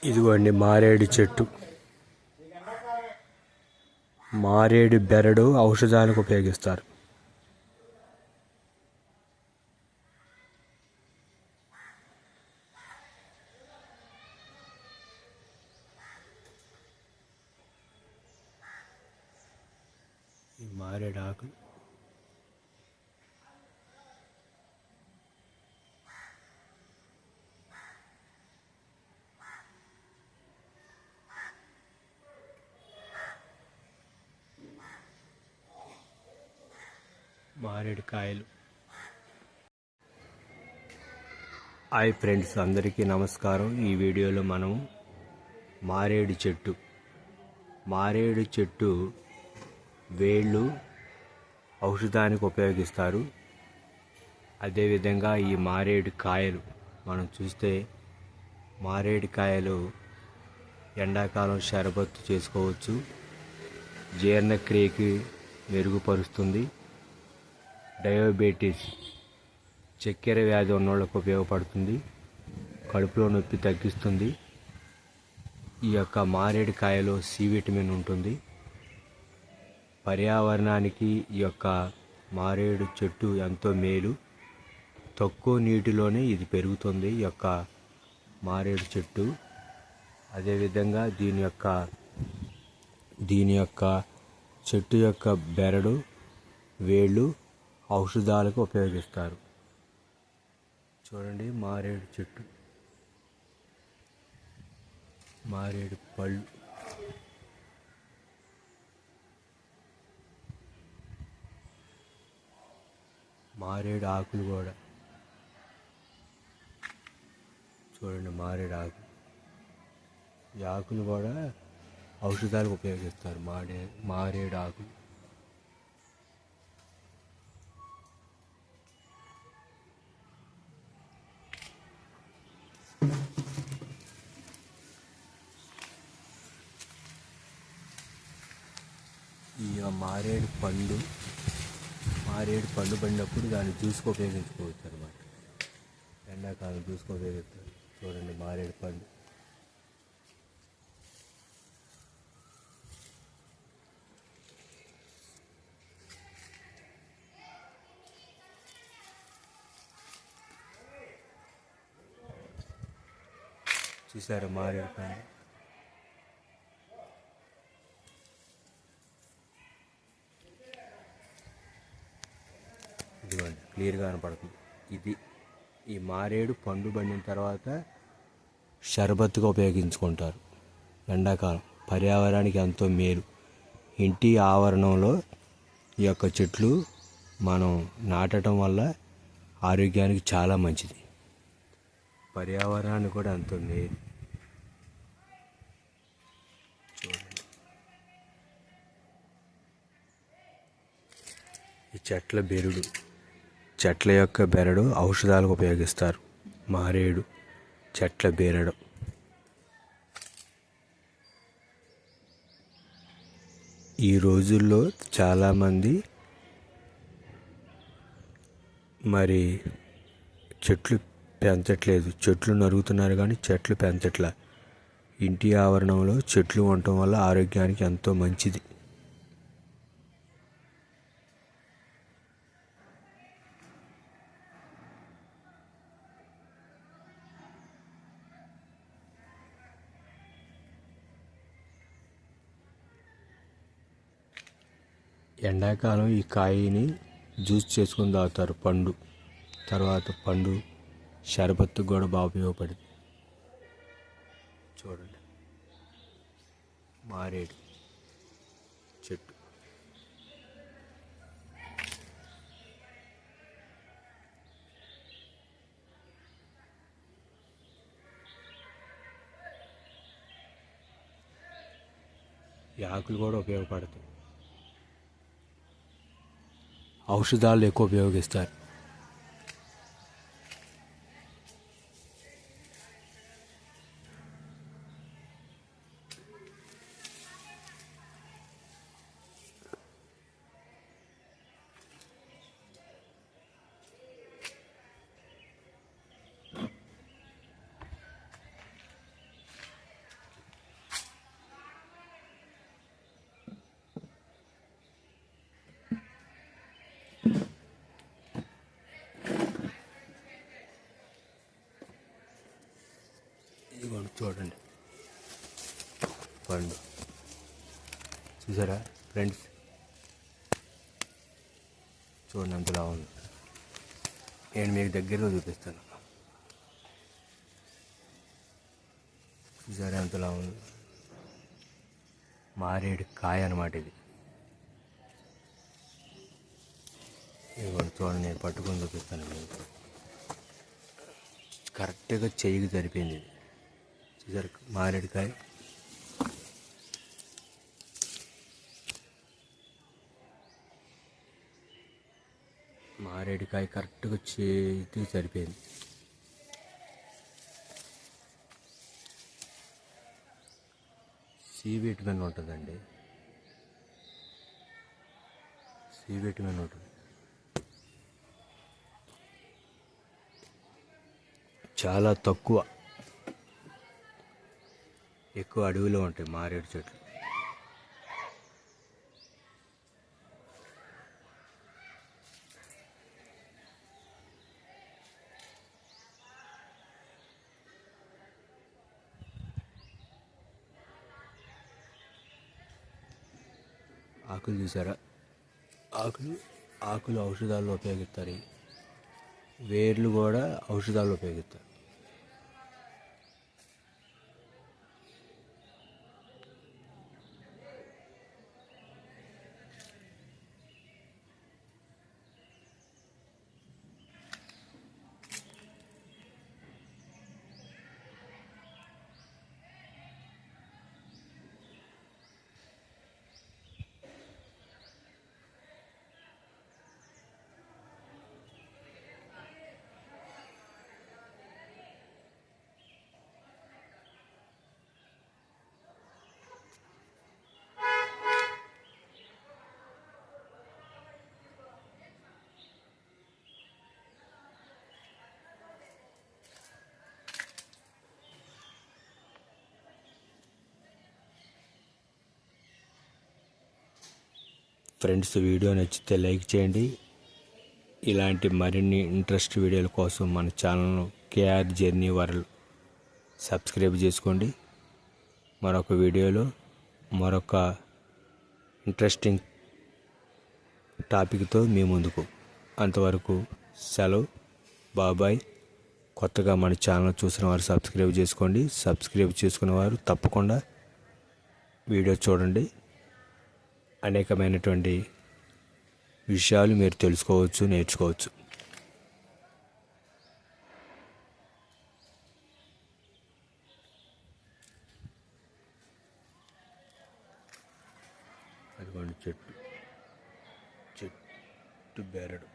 ఇదిగోండి మారేడు చెట్టు. మారేడు బెరడు ఔషధానికి ఉపయోగిస్తారు. ఈ మారేడు ఆకులు మారేడు కాయలు. హాయ్ ఫ్రెండ్స్, అందరికీ నమస్కారం. ఈ వీడియోలో మనం మారేడు చెట్టు వేళ్ళు ఔషధానికి ఉపయోగిస్తారు. అదేవిధంగా ఈ మారేడు కాయలు మనం చూస్తే, మారేడు కాయలు ఎండాకాలం షరబత్తు చేసుకోవచ్చు. జీర్ణక్రియకి మెరుగుపరుస్తుంది. డయాబెటీస్, చక్కెర వ్యాధి ఉన్నోళ్ళకు ఉపయోగపడుతుంది. కడుపులో నొప్పి తగ్గిస్తుంది. ఈ యొక్క మారేడు కాయలో సి విటమిన్ ఉంటుంది. పర్యావరణానికి ఈ యొక్క మారేడు చెట్టు ఎంతో మేలు. తక్కువ నీటిలోనే ఇది పెరుగుతుంది, ఈ యొక్క మారేడు చెట్టు. అదేవిధంగా దీని యొక్క చెట్టు యొక్క బెరడు, వేళ్ళు ఔషధాలకు ఉపయోగిస్తారు. చూడండి, మారేడు చెట్టు, మారేడు పళ్ళు, మారేడు ఆకులు కూడా చూడండి. మారేడు ఆకులు, ఈ ఆకులు కూడా ఔషధాలకు ఉపయోగిస్తారు. మారేడు ఆకులు. ఈ మారేడు పండు పడినప్పుడు దాన్ని జ్యూస్కి ఉపయోగించుకోవచ్చు అన్నమాట. ఎండాకాలం జ్యూస్కి ఉపయోగిస్తారు. చూడండి, మారేడు పండు. చూసారా మారేడు పండు? ఇదిగోండి, క్లియర్గా కనపడుతుంది. ఈ మారేడు పండు పండిన తర్వాత షర్బత్తుగా ఉపయోగించుకుంటారు. ఎండాకాలం పర్యావరణానికి ఎంతో మేలు. ఇంటి ఆవరణంలో ఈ యొక్క చెట్లు మనం నాటడం వల్ల ఆరోగ్యానికి చాలా మంచిది. పర్యావరణానికి కూడా ఎంతో మేలు. చూడండి, ఈ చెట్ల యొక్క బెరడు ఔషధాలకు ఉపయోగిస్తారు. మారేడు చెట్ల బెరడు. ఈ రోజుల్లో చాలామంది మరి చెట్లు పెంచట్లేదు. చెట్లు నరుగుతున్నారు కానీ చెట్లు పెంచట్లా. ఇంటి ఆవరణంలో చెట్లు ఉండటం వల్ల ఆరోగ్యానికి ఎంతో మంచిది. ఎండాకాలం ఈ కాయని జ్యూస్ చేసుకుని తాగుతారు. పండు షర్బత్తు కూడా బాగా ఉపయోగపడింది. చూడండి, మారేడు చెట్టు. ఈ ఆకులు కూడా ఉపయోగపడతాయి. ఔషధాలు ఎక్కువ ఉపయోగిస్తారు. పండు చూసారా ఫ్రెండ్స్, చూడండి అంతలా ఉంది. నేను మీకు దగ్గరలో చూపిస్తాను. చూసారా అంతలా ఉంది. మారేడు కాయ అన్నమాట ఇది. ఇదిగోండి చూడండి, నేను పట్టుకొని చూపిస్తాను మీకు. కరెక్ట్గా చెయ్యికి సరిపోయింది ఇది. చూసారు మారేడుకాయ. మారేడుకాయ కరెక్ట్గా చేతికి సరిపోయింది. సి విటమిన్ ఉంటుందండి, సి విటమిన్ ఉంటుంది. చాలా తక్కువ, ఎక్కువ అడవిలో ఉంటాయి మారేడు చెట్లు. ఆకులు చూసారా, ఆకులు ఔషధాల్లో ఉపయోగిస్తారు. వేర్లు కూడా ఔషధాల్లో ఉపయోగిస్తారు. ఫ్రెండ్స్, వీడియో నచ్చితే లైక్ చేయండి. ఇలాంటి మరిన్ని ఇంట్రెస్ట్ వీడియోల కోసం మన ఛానల్ను కేఆర్ జర్నీ వరల్డ్ సబ్స్క్రైబ్ చేసుకోండి. మరొక వీడియోలో మరొక ఇంట్రెస్టింగ్ టాపిక్తో మీ ముందుకు. అంతవరకు సెలవు, బాబాయ్. కొత్తగా మన ఛానల్ చూసిన వారు సబ్స్క్రైబ్ చేసుకోండి. సబ్స్క్రైబ్ చేసుకున్న వారు తప్పకుండా వీడియో చూడండి. అనేకమైనటువంటి విషయాలు మీరు తెలుసుకోవచ్చు, నేర్చుకోవచ్చు. అదిగోండి చెట్టు బెరడు.